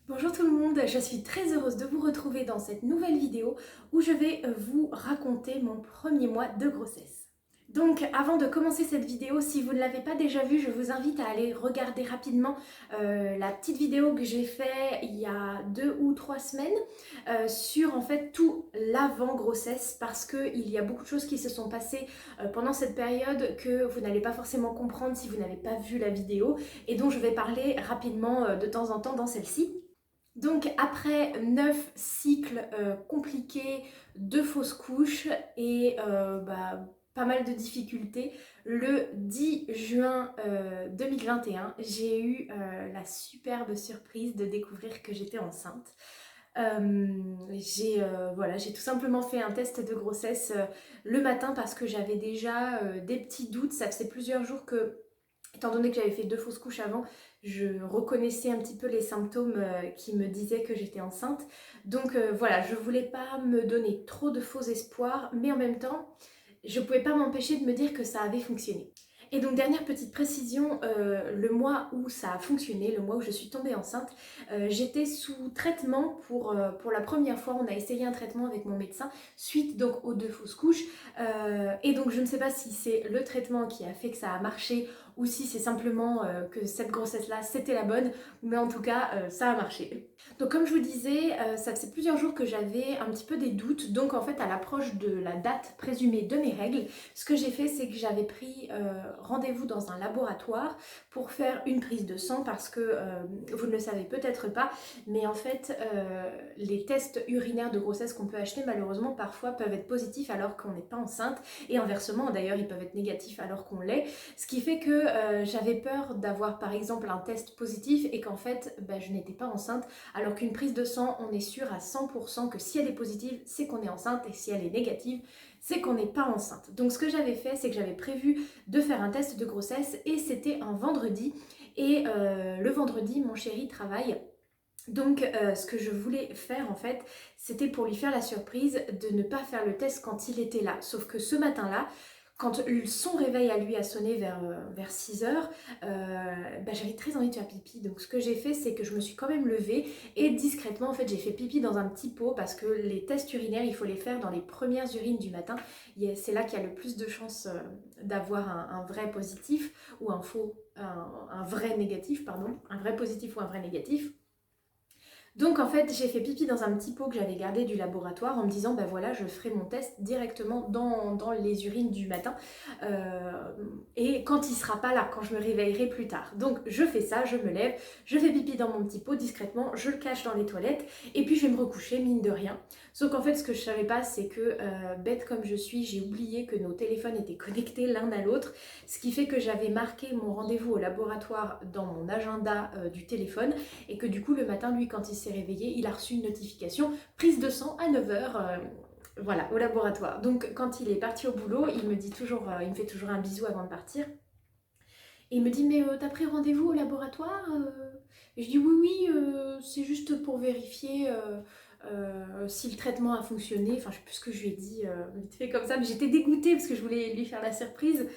Bonjour tout le monde, je suis très heureuse de vous retrouver dans cette nouvelle vidéo où je vais vous raconter mon premier mois de grossesse. Donc avant de commencer cette vidéo, si vous ne l'avez pas déjà vue, je vous invite à aller regarder rapidement la petite vidéo que j'ai fait il y a 2 ou 3 semaines sur en fait tout l'avant-grossesse parce qu'il y a beaucoup de choses qui se sont passées pendant cette période que vous n'allez pas forcément comprendre si vous n'avez pas vu la vidéo et dont je vais parler rapidement de temps en temps dans celle-ci. Donc après 9 cycles compliqués, de fausses couches et pas mal de difficultés, le 10 juin 2021, j'ai eu la superbe surprise de découvrir que j'étais enceinte. J'ai tout simplement fait un test de grossesse le matin parce que j'avais déjà des petits doutes. Ça faisait plusieurs jours que, étant donné que j'avais fait 2 fausses couches avant, je reconnaissais un petit peu les symptômes qui me disaient que j'étais enceinte. Donc voilà, je voulais pas me donner trop de faux espoirs, mais en même temps, je pouvais pas m'empêcher de me dire que ça avait fonctionné. Et donc dernière petite précision, le mois où ça a fonctionné, le mois où je suis tombée enceinte, j'étais sous traitement pour la première fois. On a essayé un traitement avec mon médecin suite donc aux 2 fausses couches. Et donc je ne sais pas si c'est le traitement qui a fait que ça a marché ou si c'est simplement que cette grossesse-là c'était la bonne, mais en tout cas ça a marché. Donc comme je vous disais, ça faisait plusieurs jours que j'avais un petit peu des doutes, donc en fait à l'approche de la date présumée de mes règles, ce que j'ai fait c'est que j'avais pris rendez-vous dans un laboratoire pour faire une prise de sang parce que vous ne le savez peut-être pas, mais en fait les tests urinaires de grossesse qu'on peut acheter malheureusement parfois peuvent être positifs alors qu'on n'est pas enceinte, et inversement d'ailleurs ils peuvent être négatifs alors qu'on l'est, ce qui fait que j'avais peur d'avoir par exemple un test positif et qu'en fait je n'étais pas enceinte, alors qu'une prise de sang on est sûr à 100% que si elle est positive c'est qu'on est enceinte, et si elle est négative c'est qu'on n'est pas enceinte. Donc ce que j'avais fait c'est que j'avais prévu de faire un test de grossesse et c'était un vendredi, et le vendredi mon chéri travaille. Donc ce que je voulais faire en fait, c'était pour lui faire la surprise de ne pas faire le test quand il était là. Sauf que ce matin-là, quand son réveil à lui a sonné vers 6 heures, j'avais très envie de faire pipi. Donc ce que j'ai fait, c'est que je me suis quand même levée et discrètement, en fait, j'ai fait pipi dans un petit pot parce que les tests urinaires, il faut les faire dans les premières urines du matin. C'est là qu'il y a le plus de chances d'avoir un vrai positif ou un vrai négatif, pardon. Un vrai positif ou un vrai négatif. Donc en fait j'ai fait pipi dans un petit pot que j'avais gardé du laboratoire en me disant voilà, je ferai mon test directement dans les urines du matin euh, et quand il sera pas là, quand je me réveillerai plus tard. Donc je fais ça, je me lève, je fais pipi dans mon petit pot discrètement, je le cache dans les toilettes et puis je vais me recoucher mine de rien. Sauf qu'en fait ce que je savais pas c'est que bête comme je suis, j'ai oublié que nos téléphones étaient connectés l'un à l'autre, ce qui fait que j'avais marqué mon rendez-vous au laboratoire dans mon agenda du téléphone, et que du coup le matin lui quand il s'est réveillé il a reçu une notification prise de sang à 9 h, voilà, au laboratoire. Donc quand il est parti au boulot il me dit toujours, il me fait toujours un bisou avant de partir et il me dit mais t'as pris rendez-vous au laboratoire Et je dis oui oui, c'est juste pour vérifier si le traitement a fonctionné. Enfin je sais plus ce que je lui ai dit vite fait comme ça, mais j'étais dégoûtée parce que je voulais lui faire la surprise.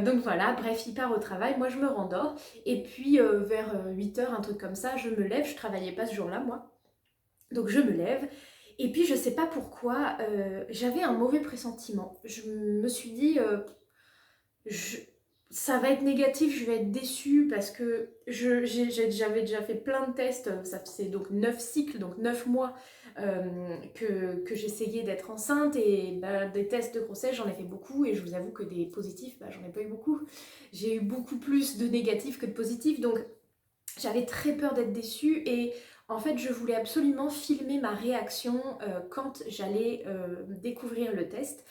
Donc voilà, bref, il part au travail, moi je me rendors, et puis vers 8 h, un truc comme ça, je me lève, je travaillais pas ce jour-là moi, donc je me lève, et puis je sais pas pourquoi, j'avais un mauvais pressentiment. Je me suis dit, je- ça va être négatif, je vais être déçue parce que j'avais déjà fait plein de tests, ça faisait donc 9 cycles, donc 9 mois que j'essayais d'être enceinte, et des tests de grossesse j'en ai fait beaucoup et je vous avoue que des positifs j'en ai pas eu beaucoup. J'ai eu beaucoup plus de négatifs que de positifs, donc j'avais très peur d'être déçue, et en fait je voulais absolument filmer ma réaction quand j'allais découvrir le test.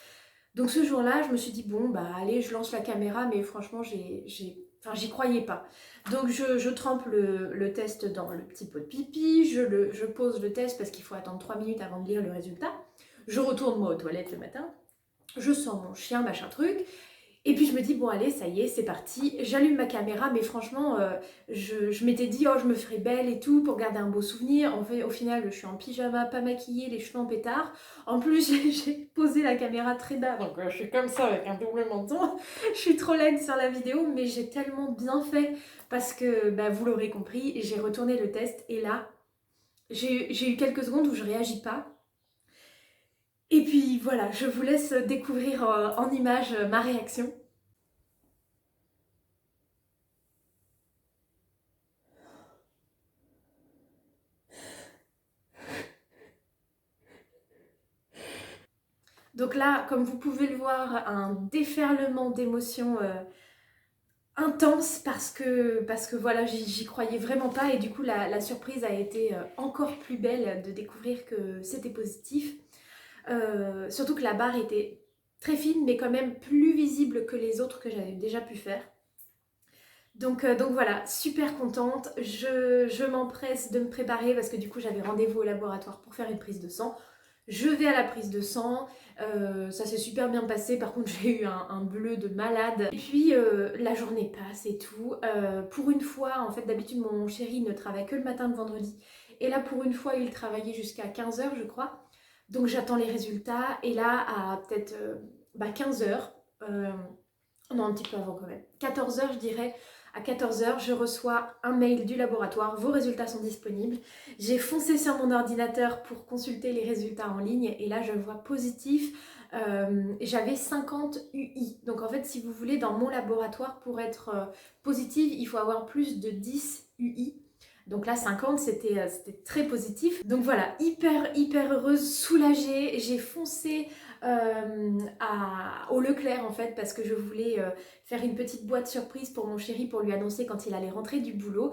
Donc ce jour-là, je me suis dit bon allez, je lance la caméra, mais franchement j'y croyais pas. Donc je trempe le test dans le petit pot de pipi, je pose le test parce qu'il faut attendre 3 minutes avant de lire le résultat. Je retourne moi aux toilettes le matin, je sors mon chien, machin truc, et puis je me dis bon allez, ça y est, c'est parti, j'allume ma caméra, mais franchement je m'étais dit oh je me ferai belle et tout pour garder un beau souvenir. En fait au final je suis en pyjama, pas maquillée, les cheveux en pétard. En plus j'ai posé la caméra très bas, donc je suis comme ça avec un double menton. Je suis trop laide sur la vidéo, mais j'ai tellement bien fait parce que vous l'aurez compris, j'ai retourné le test et là j'ai eu quelques secondes où je réagis pas. Et puis voilà, je vous laisse découvrir en images ma réaction. Donc là, comme vous pouvez le voir, un déferlement d'émotions intense parce que voilà, j'y croyais vraiment pas et du coup la surprise a été encore plus belle de découvrir que c'était positif. Surtout que la barre était très fine mais quand même plus visible que les autres que j'avais déjà pu faire. Donc voilà, super contente, je m'empresse de me préparer parce que du coup j'avais rendez-vous au laboratoire pour faire une prise de sang. Je vais à la prise de sang, ça s'est super bien passé, par contre j'ai eu un bleu de malade. Et puis la journée passe et tout. Pour une fois, en fait d'habitude mon chéri ne travaille que le matin le vendredi. Et là pour une fois il travaillait jusqu'à 15 h je crois. Donc j'attends les résultats et là à peut-être 15 h, non un petit peu avant quand même, 14 h je dirais, à 14 h, je reçois un mail du laboratoire, vos résultats sont disponibles. J'ai foncé sur mon ordinateur pour consulter les résultats en ligne et là je vois positif. J'avais 50 UI. Donc en fait, si vous voulez, dans mon laboratoire, pour être positive, il faut avoir plus de 10 UI. Donc là, 50, c'était très positif. Donc voilà, hyper heureuse, soulagée. J'ai foncé au Leclerc en fait parce que je voulais faire une petite boîte surprise pour mon chéri pour lui annoncer quand il allait rentrer du boulot.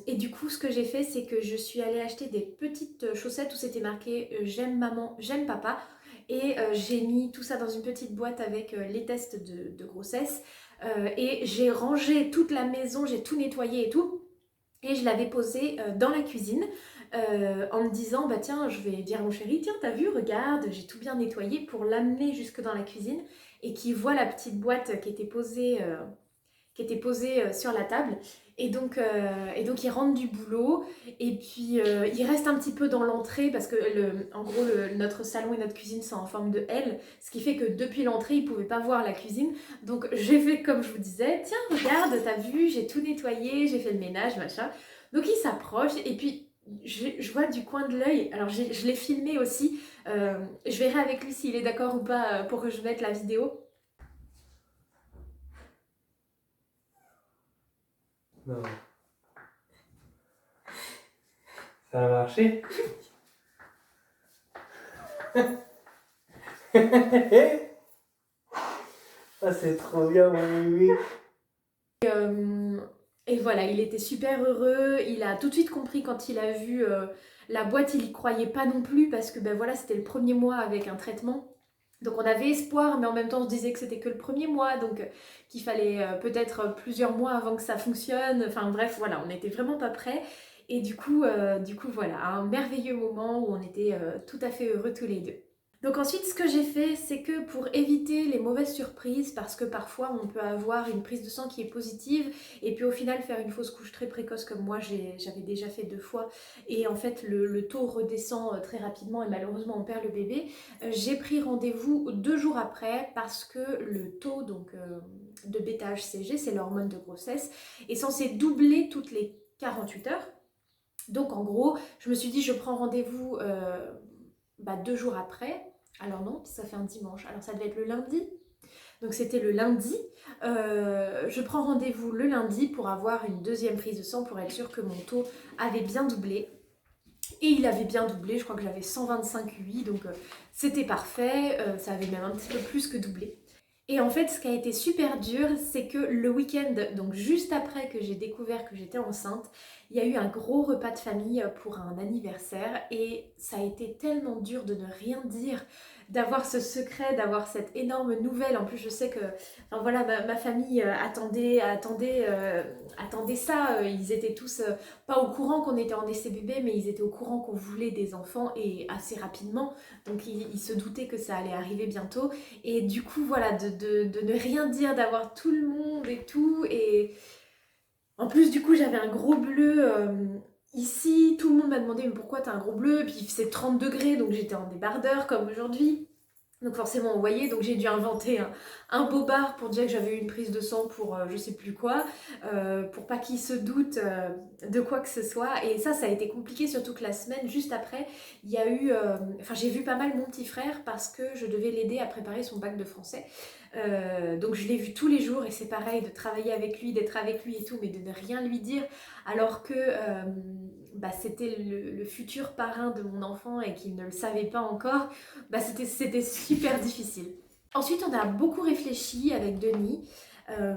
Et du coup, ce que j'ai fait, c'est que je suis allée acheter des petites chaussettes où c'était marqué j'aime maman, j'aime papa. Et j'ai mis tout ça dans une petite boîte avec les tests de grossesse. Et j'ai rangé toute la maison, j'ai tout nettoyé et tout. Et je l'avais posé dans la cuisine en me disant bah tiens, je vais dire à mon chéri, tiens t'as vu, regarde, j'ai tout bien nettoyé pour l'amener jusque dans la cuisine et qu'il voit la petite boîte qui était posée sur la table. Et donc il rentre du boulot et puis il reste un petit peu dans l'entrée parce que en gros notre salon et notre cuisine sont en forme de L, ce qui fait que depuis l'entrée il pouvait pas voir la cuisine. Donc j'ai fait comme je vous disais, tiens regarde, t'as vu, j'ai tout nettoyé, j'ai fait le ménage, machin. Donc il s'approche et puis je vois du coin de l'œil, alors je l'ai filmé aussi, je verrai avec lui s'il est d'accord ou pas pour que je mette la vidéo. Non. Ça a marché. Ah, c'est trop bien, mon bébé. Et voilà, il était super heureux, il a tout de suite compris quand il a vu la boîte, il y croyait pas non plus parce que ben voilà, c'était le premier mois avec un traitement. Donc on avait espoir, mais en même temps on se disait que c'était que le premier mois, donc qu'il fallait peut-être plusieurs mois avant que ça fonctionne. Enfin bref, voilà, on n'était vraiment pas prêts. Et du coup voilà, un merveilleux moment où on était tout à fait heureux tous les deux. Donc ensuite, ce que j'ai fait, c'est que pour éviter les mauvaises surprises, parce que parfois on peut avoir une prise de sang qui est positive, et puis au final faire une fausse couche très précoce comme moi j'avais déjà fait 2 fois, et en fait le taux redescend très rapidement et malheureusement on perd le bébé. J'ai pris rendez-vous 2 jours après parce que le taux donc, de bêta-HCG, c'est l'hormone de grossesse, est censé doubler toutes les 48 heures. Donc en gros, je me suis dit je prends rendez-vous 2 jours après. Alors non, ça fait un dimanche. Alors ça devait être le lundi. Donc c'était le lundi. Je prends rendez-vous le lundi pour avoir une deuxième prise de sang pour être sûre que mon taux avait bien doublé. Et il avait bien doublé, je crois que j'avais 125 UI, donc c'était parfait. Ça avait même un petit peu plus que doublé. Et en fait, ce qui a été super dur, c'est que le week-end, donc juste après que j'ai découvert que j'étais enceinte, il y a eu un gros repas de famille pour un anniversaire et ça a été tellement dur de ne rien dire, d'avoir ce secret, d'avoir cette énorme nouvelle. En plus, je sais que enfin, voilà, ma famille attendait ça. Ils étaient tous pas au courant qu'on était en essai bébé, mais ils étaient au courant qu'on voulait des enfants et assez rapidement. Donc ils se doutaient que ça allait arriver bientôt. Et du coup, voilà, de ne rien dire, d'avoir tout le monde et tout. Et en plus, du coup, j'avais un gros bleu ici. Tout le monde m'a demandé mais pourquoi t'as un gros bleu. Et puis c'est 30 degrés, donc j'étais en débardeur comme aujourd'hui. Donc forcément on voyait, donc j'ai dû inventer un bobard pour dire que j'avais eu une prise de sang pour je sais plus quoi, pour pas qu'il se doute de quoi que ce soit. Et ça a été compliqué, surtout que la semaine juste après, il y a eu... Enfin j'ai vu pas mal mon petit frère parce que je devais l'aider à préparer son bac de français. Donc je l'ai vu tous les jours et c'est pareil de travailler avec lui, d'être avec lui et tout, mais de ne rien lui dire alors que c'était le futur parrain de mon enfant et qu'il ne le savait pas encore. C'était super difficile. Ensuite, on a beaucoup réfléchi avec Denis,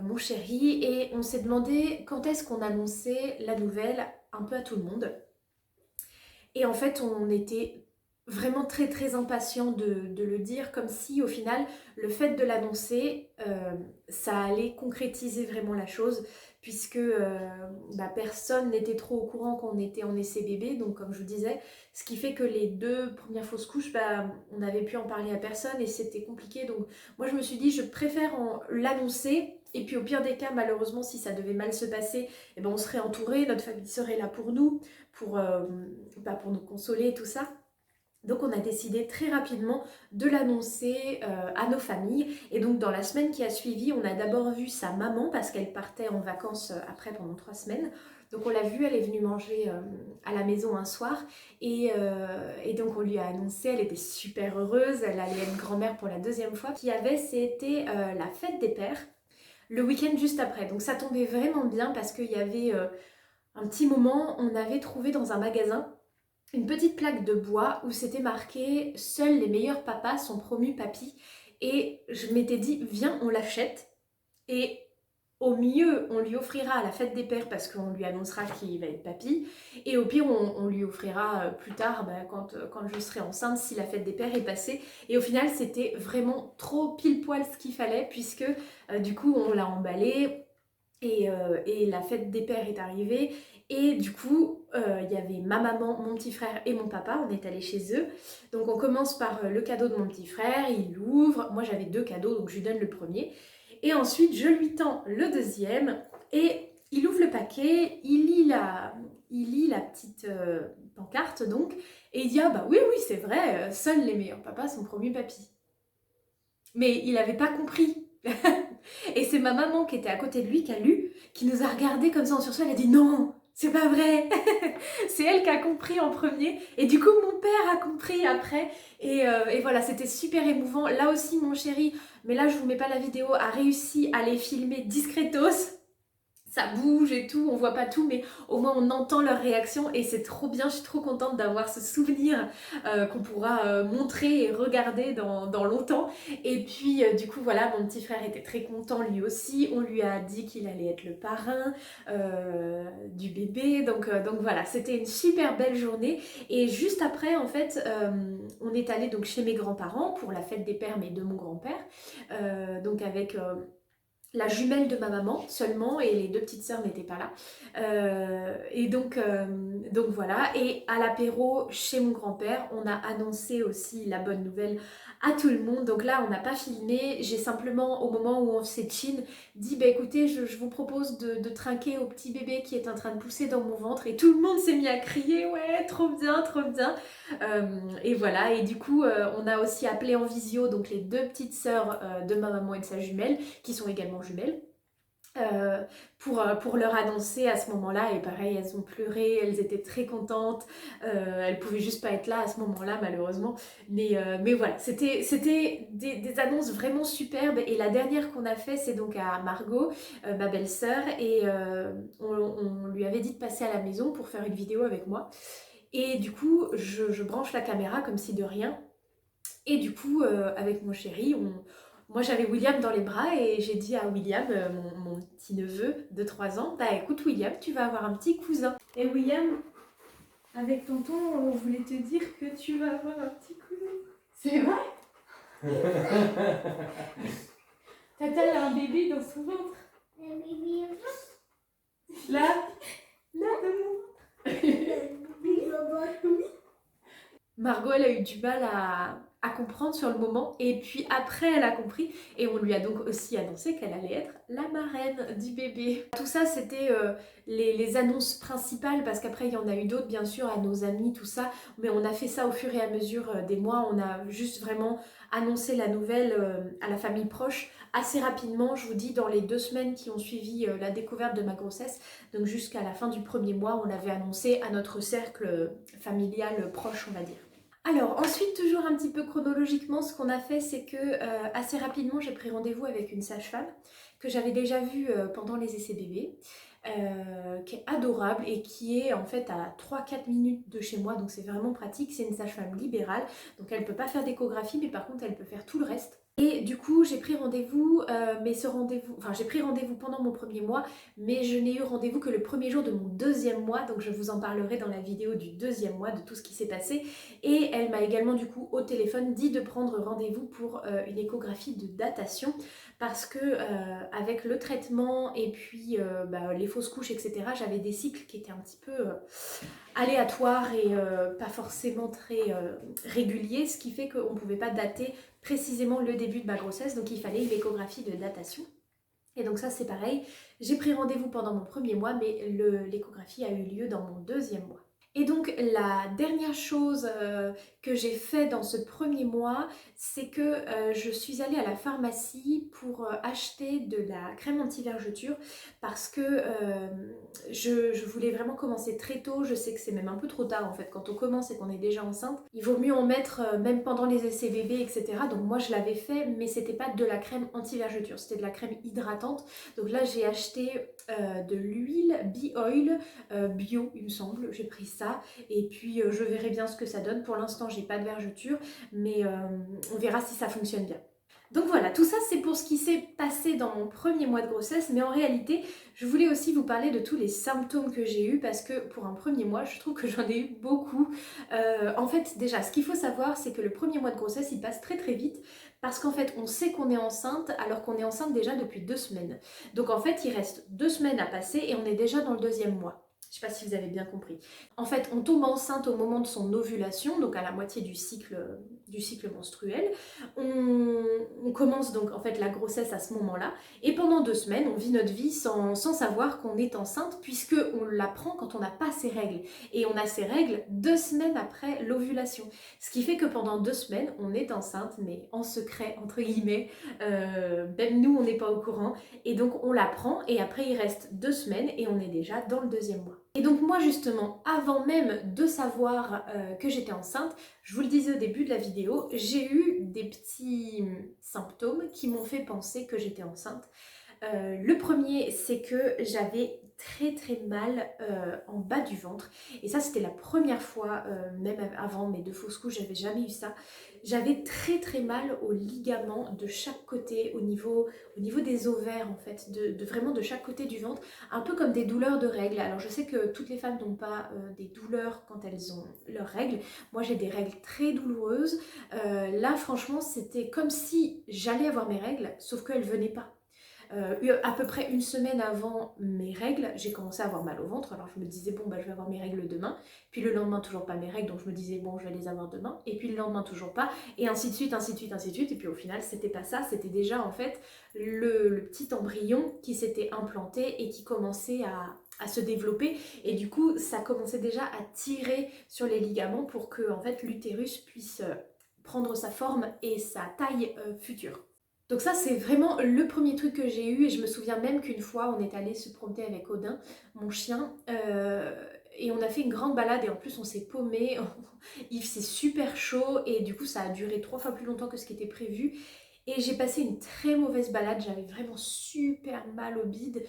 mon chéri, et on s'est demandé quand est-ce qu'on annonçait la nouvelle un peu à tout le monde. Et en fait, on était vraiment très très impatients de le dire, comme si au final, le fait de l'annoncer, ça allait concrétiser vraiment la chose, puisque personne n'était trop au courant qu'on était en essai bébé, donc comme je vous disais, ce qui fait que les 2 premières fausses couches, on n'avait pu en parler à personne et c'était compliqué. Donc moi je me suis dit, je préfère l'annoncer, et puis au pire des cas, malheureusement, si ça devait mal se passer, on serait entouré, notre famille serait là pour nous, pour nous consoler et tout ça. Donc on a décidé très rapidement de l'annoncer à nos familles. Et donc dans la semaine qui a suivi, on a d'abord vu sa maman parce qu'elle partait en vacances après pendant 3 semaines. Donc on l'a vue, elle est venue manger à la maison un soir. Et donc on lui a annoncé, elle était super heureuse, elle allait être grand-mère pour la 2e fois. C'était la fête des pères, le week-end juste après. Donc ça tombait vraiment bien parce qu'il y avait un petit moment, on avait trouvé dans un magasin une petite plaque de bois où c'était marqué « Seuls les meilleurs papas sont promus papis ». Et je m'étais dit « Viens, on l'achète ». Et au mieux, on lui offrira à la fête des pères parce qu'on lui annoncera qu'il va être papy. Et au pire, on lui offrira plus tard quand je serai enceinte si la fête des pères est passée. Et au final, c'était vraiment trop pile poil ce qu'il fallait puisque du coup, on l'a emballé. Et la fête des pères est arrivée et du coup il y avait ma maman, mon petit frère et mon papa, on est allés chez eux. Donc on commence par le cadeau de mon petit frère, il l'ouvre, moi j'avais 2 cadeaux donc je lui donne le premier et ensuite je lui tends le deuxième et il ouvre le paquet, il lit la petite pancarte donc et il dit ah bah oui c'est vrai, seuls les meilleurs papas sont promus papy. Mais il n'avait pas compris. Et c'est ma maman qui était à côté de lui, qui a lu, qui nous a regardé comme ça en sursaut, elle a dit non, c'est pas vrai. C'est elle qui a compris en premier et du coup mon père a compris après et voilà, c'était super émouvant. Là aussi mon chéri, mais là je vous mets pas la vidéo, a réussi à les filmer discretos. Ça bouge et tout, on voit pas tout, mais au moins on entend leur réaction et c'est trop bien, je suis trop contente d'avoir ce souvenir qu'on pourra montrer et regarder dans longtemps. Et puis du coup voilà, mon petit frère était très content lui aussi, on lui a dit qu'il allait être le parrain du bébé, donc voilà, c'était une super belle journée. Et juste après en fait, on est allé donc chez mes grands-parents pour la fête des pères mais de mon grand-père, donc avec... la jumelle de ma maman seulement et les 2 petites sœurs n'étaient pas là. Et donc voilà, et à l'apéro chez mon grand-père, on a annoncé aussi la bonne nouvelle à tout le monde. Donc là, on n'a pas filmé, j'ai simplement, au moment où on s'est chin, dit bah écoutez, je vous propose de trinquer au petit bébé qui est en train de pousser dans mon ventre et tout le monde s'est mis à crier ouais, trop bien, trop bien. Et voilà, et du coup, on a aussi appelé en visio donc les 2 petites sœurs de ma maman et de sa jumelle, qui sont également jumelles, pour leur annoncer à ce moment-là. Et pareil, elles ont pleuré, elles étaient très contentes, elles pouvaient juste pas être là à ce moment-là malheureusement, mais voilà, c'était des annonces vraiment superbes. Et la dernière qu'on a fait, c'est donc à Margot, ma belle-sœur, et on lui avait dit de passer à la maison pour faire une vidéo avec moi. Et du coup, je branche la caméra comme si de rien. Et du coup, avec mon chéri, moi j'avais William dans les bras et j'ai dit à William, mon petit neveu de 3 ans, bah écoute William, tu vas avoir un petit cousin. Et William, avec tonton, on voulait te dire que tu vas avoir un petit cousin. C'est vrai? Tata a un bébé dans son ventre. Un bébé là, dans mon ventre. Oui. Margot, elle a eu du mal à comprendre sur le moment et puis après elle a compris et on lui a donc aussi annoncé qu'elle allait être la marraine du bébé. Tout ça c'était les annonces principales parce qu'après il y en a eu d'autres bien sûr à nos amis tout ça, mais on a fait ça au fur et à mesure des mois, on a juste vraiment annoncé la nouvelle à la famille proche assez rapidement, je vous dis dans les 2 semaines qui ont suivi la découverte de ma grossesse, donc jusqu'à la fin du premier mois on l'avait annoncé à notre cercle familial proche on va dire. Alors ensuite, toujours un petit peu chronologiquement, ce qu'on a fait, c'est que assez rapidement, j'ai pris rendez-vous avec une sage-femme que j'avais déjà vue pendant les essais bébés, qui est adorable et qui est en fait à 3-4 minutes de chez moi, donc c'est vraiment pratique. C'est une sage-femme libérale, donc elle ne peut pas faire d'échographie, mais par contre elle peut faire tout le reste. Et du coup, j'ai pris rendez-vous, mais ce rendez-vous, enfin j'ai pris rendez-vous pendant mon premier mois, mais je n'ai eu rendez-vous que le premier jour de mon deuxième mois, donc je vous en parlerai dans la vidéo du deuxième mois de tout ce qui s'est passé. Et elle m'a également du coup au téléphone dit de prendre rendez-vous pour une échographie de datation, parce que avec le traitement et puis les fausses couches, etc., j'avais des cycles qui étaient un petit peu aléatoires et pas forcément très réguliers, ce qui fait qu'on ne pouvait pas dater précisément le début de ma grossesse, donc il fallait une échographie de datation. Et donc ça c'est pareil, j'ai pris rendez-vous pendant mon premier mois, mais l'échographie a eu lieu dans mon deuxième mois. Et donc la dernière chose que j'ai fait dans ce premier mois, c'est que je suis allée à la pharmacie pour acheter de la crème anti-vergeture parce que je voulais vraiment commencer très tôt. Je sais que c'est même un peu trop tard en fait quand on commence et qu'on est déjà enceinte. Il vaut mieux en mettre même pendant les essais bébés, etc. Donc moi je l'avais fait, mais c'était pas de la crème anti-vergeture, c'était de la crème hydratante. Donc là j'ai acheté de l'huile Bee-Oil bio il me semble, j'ai pris ça et puis je verrai bien ce que ça donne. Pour l'instant j'ai pas de vergeture, mais on verra si ça fonctionne bien. Donc voilà, tout ça c'est pour ce qui s'est passé dans mon premier mois de grossesse, mais en réalité je voulais aussi vous parler de tous les symptômes que j'ai eus parce que pour un premier mois je trouve que j'en ai eu beaucoup. En fait déjà ce qu'il faut savoir c'est que le premier mois de grossesse il passe très très vite parce qu'en fait on sait qu'on est enceinte alors qu'on est enceinte déjà depuis 2 semaines. Donc en fait il reste 2 semaines à passer et on est déjà dans le deuxième mois. Je ne sais pas si vous avez bien compris. En fait, on tombe enceinte au moment de son ovulation, donc à la moitié du cycle menstruel. On commence donc en fait la grossesse à ce moment-là. Et pendant 2 semaines, on vit notre vie sans savoir qu'on est enceinte puisque on l'apprend quand on n'a pas ses règles. Et on a ses règles 2 semaines après l'ovulation. Ce qui fait que pendant 2 semaines, on est enceinte, mais en secret, entre guillemets. Même nous, on n'est pas au courant. Et donc on l'apprend et après il reste 2 semaines et on est déjà dans le deuxième mois. Et donc moi justement, avant même de savoir que j'étais enceinte, je vous le disais au début de la vidéo, j'ai eu des petits symptômes qui m'ont fait penser que j'étais enceinte. Le premier, c'est que j'avais très très mal en bas du ventre. Et ça, c'était la première fois, même avant mes 2 fausses couches, j'avais jamais eu ça. J'avais très très mal aux ligaments de chaque côté, au niveau des ovaires en fait, vraiment de chaque côté du ventre, un peu comme des douleurs de règles. Alors je sais que toutes les femmes n'ont pas des douleurs quand elles ont leurs règles. Moi j'ai des règles très douloureuses. Là franchement c'était comme si j'allais avoir mes règles, sauf qu'elles venaient pas. À peu près 1 semaine avant mes règles, j'ai commencé à avoir mal au ventre. Alors je me disais bon bah je vais avoir mes règles demain. Puis le lendemain toujours pas mes règles, donc je me disais bon je vais les avoir demain. Et puis le lendemain toujours pas. Et ainsi de suite, ainsi de suite, ainsi de suite. Et puis au final c'était pas ça, c'était déjà en fait le petit embryon qui s'était implanté et qui commençait à se développer. Et du coup ça commençait déjà à tirer sur les ligaments pour que en fait l'utérus puisse prendre sa forme et sa taille future. Donc ça c'est vraiment le premier truc que j'ai eu et je me souviens même qu'une fois on est allé se promener avec Odin, mon chien, et on a fait une grande balade et en plus on s'est paumé, il faisait super chaud et du coup ça a duré 3 fois plus longtemps que ce qui était prévu. Et j'ai passé une très mauvaise balade, j'avais vraiment super mal au bide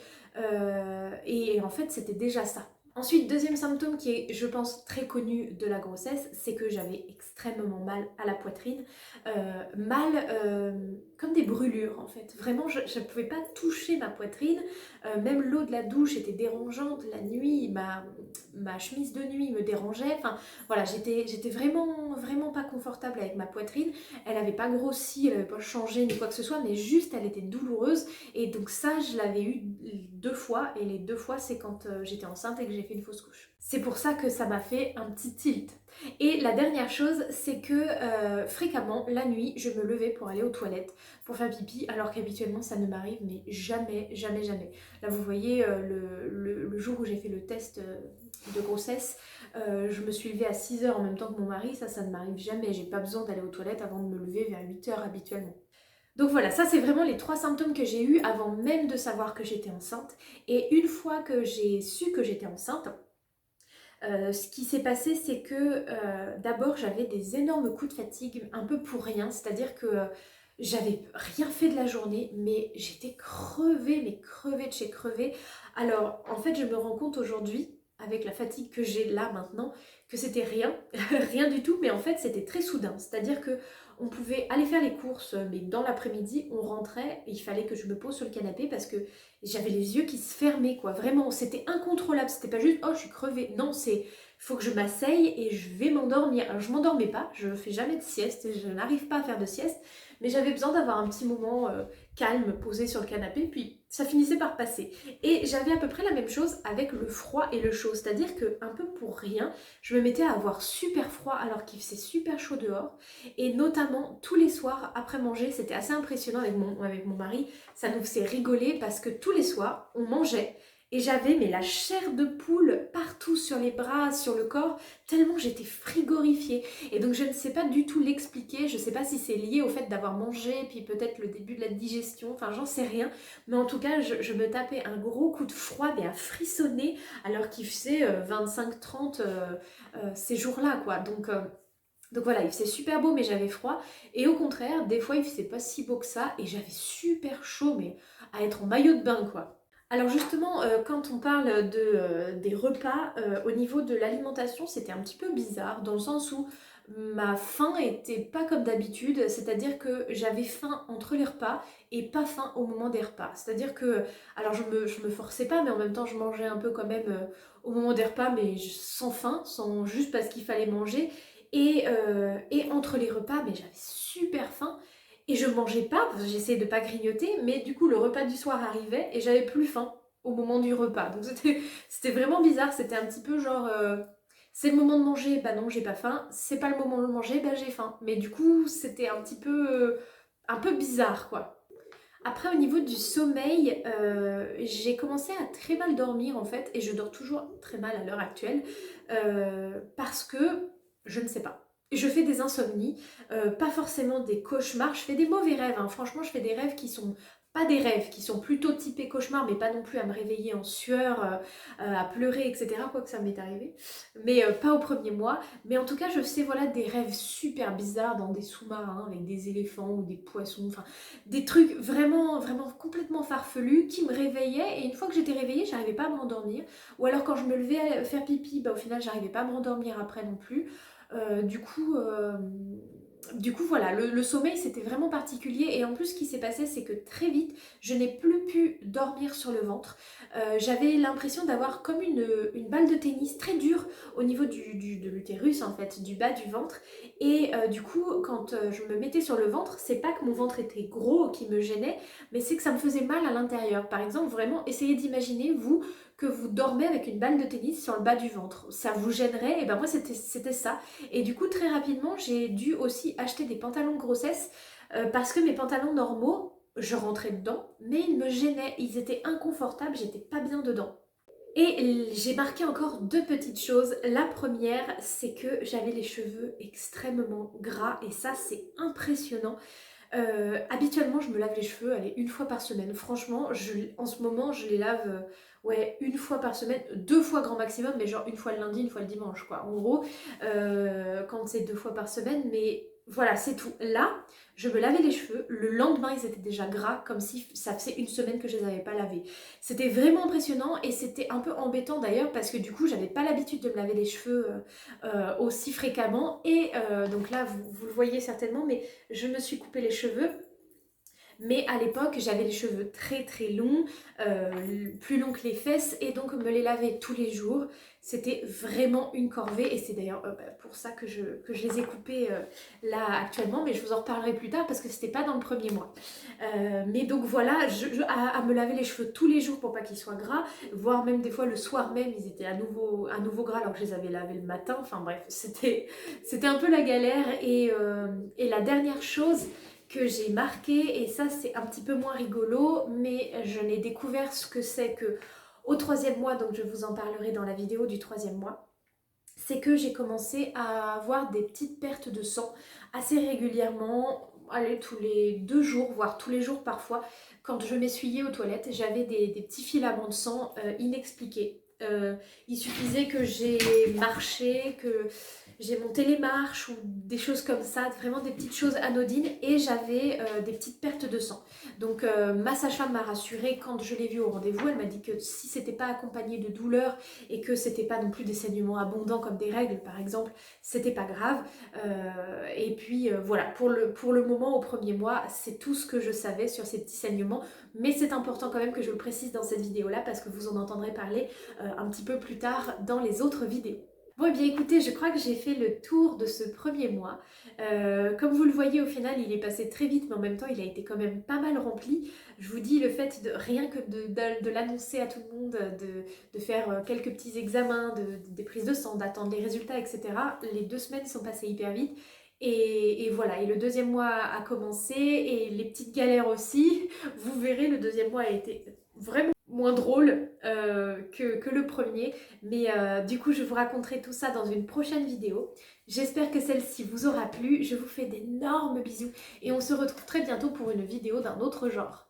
et en fait c'était déjà ça. Ensuite, deuxième symptôme qui est, je pense, très connu de la grossesse, c'est que j'avais extrêmement mal à la poitrine. Comme des brûlures en fait. Vraiment, je ne pouvais pas toucher ma poitrine. Même l'eau de la douche était dérangeante. La nuit, ma chemise de nuit me dérangeait. Enfin, voilà, j'étais vraiment, vraiment pas confortable avec ma poitrine. Elle n'avait pas grossi, elle n'avait pas changé ni quoi que ce soit, mais juste elle était douloureuse. Et donc ça, je l'avais eu 2 fois, et les 2 fois c'est quand j'étais enceinte et que j'ai fait une fausse couche. C'est pour ça que ça m'a fait un petit tilt. Et la dernière chose, c'est que fréquemment, la nuit, je me levais pour aller aux toilettes, pour faire pipi, alors qu'habituellement ça ne m'arrive mais jamais, jamais, jamais. Là vous voyez le jour où j'ai fait le test de grossesse, je me suis levée à 6 heures en même temps que mon mari, ça ne m'arrive jamais, j'ai pas besoin d'aller aux toilettes avant de me lever vers 8 heures habituellement. Donc voilà, ça c'est vraiment les 3 symptômes que j'ai eus avant même de savoir que j'étais enceinte. Et une fois que j'ai su que j'étais enceinte, ce qui s'est passé, c'est que d'abord j'avais des énormes coups de fatigue, un peu pour rien, c'est-à-dire que j'avais rien fait de la journée, mais j'étais crevée, mais crevée de chez crevée. Alors en fait, je me rends compte aujourd'hui, avec la fatigue que j'ai là maintenant, que c'était rien, rien du tout, mais en fait c'était très soudain. C'est-à-dire que on pouvait aller faire les courses, mais dans l'après-midi, on rentrait et il fallait que je me pose sur le canapé parce que j'avais les yeux qui se fermaient, quoi. Vraiment, c'était incontrôlable. C'était pas juste, oh, je suis crevée. Non, c'est, faut que je m'asseye et je vais m'endormir. Alors, je m'endormais pas, je fais jamais de sieste, je n'arrive pas à faire de sieste, mais j'avais besoin d'avoir un petit moment calme, posé sur le canapé, puis ça finissait par passer. Et j'avais à peu près la même chose avec le froid et le chaud, c'est-à-dire que, un peu pour rien, je me mettais à avoir super froid alors qu'il faisait super chaud dehors, et notamment tous les soirs après manger, c'était assez impressionnant avec mon mari, ça nous faisait rigoler parce que tous les soirs, on mangeait et j'avais mais la chair de poule partout sur les bras, sur le corps, tellement j'étais frigorifiée. Et donc je ne sais pas du tout l'expliquer, je ne sais pas si c'est lié au fait d'avoir mangé, puis peut-être le début de la digestion, enfin j'en sais rien. Mais en tout cas, je me tapais un gros coup de froid et à frissonner alors qu'il faisait 25-30 ces jours-là, quoi. Donc voilà, il faisait super beau mais j'avais froid. Et au contraire, des fois il faisait pas si beau que ça et j'avais super chaud, mais à être en maillot de bain, quoi. Alors justement, quand on parle des repas, au niveau de l'alimentation, c'était un petit peu bizarre, dans le sens où ma faim était pas comme d'habitude, c'est-à-dire que j'avais faim entre les repas et pas faim au moment des repas. C'est-à-dire que, alors je me forçais pas, mais en même temps je mangeais un peu quand même au moment des repas, mais sans faim, sans, juste parce qu'il fallait manger. Et entre les repas, mais j'avais super faim. Et je mangeais pas, parce que j'essayais de pas grignoter, mais du coup le repas du soir arrivait et j'avais plus faim au moment du repas. Donc c'était vraiment bizarre, c'était un petit peu genre c'est le moment de manger, bah non j'ai pas faim, c'est pas le moment de manger, bah j'ai faim. Mais du coup c'était un peu bizarre quoi. Après au niveau du sommeil, j'ai commencé à très mal dormir en fait, et je dors toujours très mal à l'heure actuelle, parce que je ne sais pas. Je fais des insomnies, pas forcément des cauchemars, je fais des mauvais rêves, hein. Franchement je fais des rêves qui sont pas des rêves, qui sont plutôt typés cauchemars, mais pas non plus à me réveiller en sueur, à pleurer, etc. Quoique ça m'est arrivé, mais pas au premier mois. Mais en tout cas je fais voilà des rêves super bizarres dans des sous-marins avec des éléphants ou des poissons, enfin des trucs vraiment, vraiment complètement farfelus qui me réveillaient, et une fois que j'étais réveillée, j'arrivais pas à m'endormir. Ou alors quand je me levais à faire pipi, bah, au final j'arrivais pas à m'endormir après non plus. Euh, du coup, euh, du coup voilà, le sommeil c'était vraiment particulier, et en plus ce qui s'est passé c'est que très vite je n'ai plus pu dormir sur le ventre. J'avais l'impression d'avoir comme une balle de tennis très dure au niveau de l'utérus en fait, du bas du ventre. Et du coup quand je me mettais sur le ventre, c'est pas que mon ventre était gros qui me gênait, mais c'est que ça me faisait mal à l'intérieur. Par exemple, vraiment essayez d'imaginer vous que vous dormez avec une balle de tennis sur le bas du ventre, ça vous gênerait, et ben moi c'était ça. Et du coup très rapidement j'ai dû aussi acheter des pantalons de grossesse, parce que mes pantalons normaux, je rentrais dedans, mais ils me gênaient, ils étaient inconfortables, j'étais pas bien dedans. Et j'ai marqué encore 2 petites choses. La première, c'est que j'avais les cheveux extrêmement gras, et ça c'est impressionnant. Habituellement, je me lave les cheveux, allez, une fois par semaine. Franchement, en ce moment, je les lave, ouais, une fois par semaine, 2 fois grand maximum, mais genre une fois le lundi, une fois le dimanche, quoi. En gros, quand c'est 2 fois par semaine, mais voilà, c'est tout. Là, je me lavais les cheveux, le lendemain, ils étaient déjà gras, comme si ça faisait une semaine que je les avais pas lavés. C'était vraiment impressionnant, et c'était un peu embêtant d'ailleurs, parce que du coup, j'avais pas l'habitude de me laver les cheveux aussi fréquemment. Et donc là, vous le voyez certainement, mais je me suis coupé les cheveux. Mais à l'époque, j'avais les cheveux très très longs, plus longs que les fesses, et donc me les laver tous les jours, C'était vraiment une corvée et c'est d'ailleurs pour ça que je les ai coupés là actuellement, mais je vous en reparlerai plus tard parce que c'était pas dans le premier mois. Mais donc voilà, à me laver les cheveux tous les jours pour pas qu'ils soient gras, voire même des fois le soir même ils étaient à nouveau gras alors que je les avais lavés le matin. Enfin bref, c'était un peu la galère et la dernière chose que j'ai marqué, et ça c'est un petit peu moins rigolo, mais je n'ai découvert ce que c'est que au 3e mois, donc je vous en parlerai dans la vidéo du 3e mois, c'est que j'ai commencé à avoir des petites pertes de sang assez régulièrement, allez, tous les 2 jours, voire tous les jours parfois. Quand je m'essuyais aux toilettes, j'avais des petits filaments de sang inexpliqués. Il suffisait que j'ai marché, que j'ai monté les marches ou des choses comme ça, vraiment des petites choses anodines, et j'avais des petites pertes de sang. Donc ma sage-femme m'a rassurée quand je l'ai vue au rendez-vous. Elle m'a dit que si c'était pas accompagné de douleur et que c'était pas non plus des saignements abondants comme des règles par exemple, c'était pas grave. Et puis voilà, pour le moment au 1er mois, c'est tout ce que je savais sur ces petits saignements, mais c'est important quand même que je le précise dans cette vidéo là parce que vous en entendrez parler un petit peu plus tard dans les autres vidéos. Bon, et bien écoutez, je crois que j'ai fait le tour de ce 1er mois. Comme vous le voyez, au final, il est passé très vite, mais en même temps, il a été quand même pas mal rempli. Je vous dis, le fait de rien que de l'annoncer à tout le monde, de faire quelques petits examens, des prises de sang, d'attendre les résultats, etc. Les 2 semaines sont passées hyper vite. Et voilà, et le 2e mois a commencé, et les petites galères aussi. Vous verrez, le 2e mois a été vraiment moins drôle que le premier, mais du coup je vous raconterai tout ça dans une prochaine vidéo. J'espère que celle-ci vous aura plu, je vous fais d'énormes bisous et on se retrouve très bientôt pour une vidéo d'un autre genre.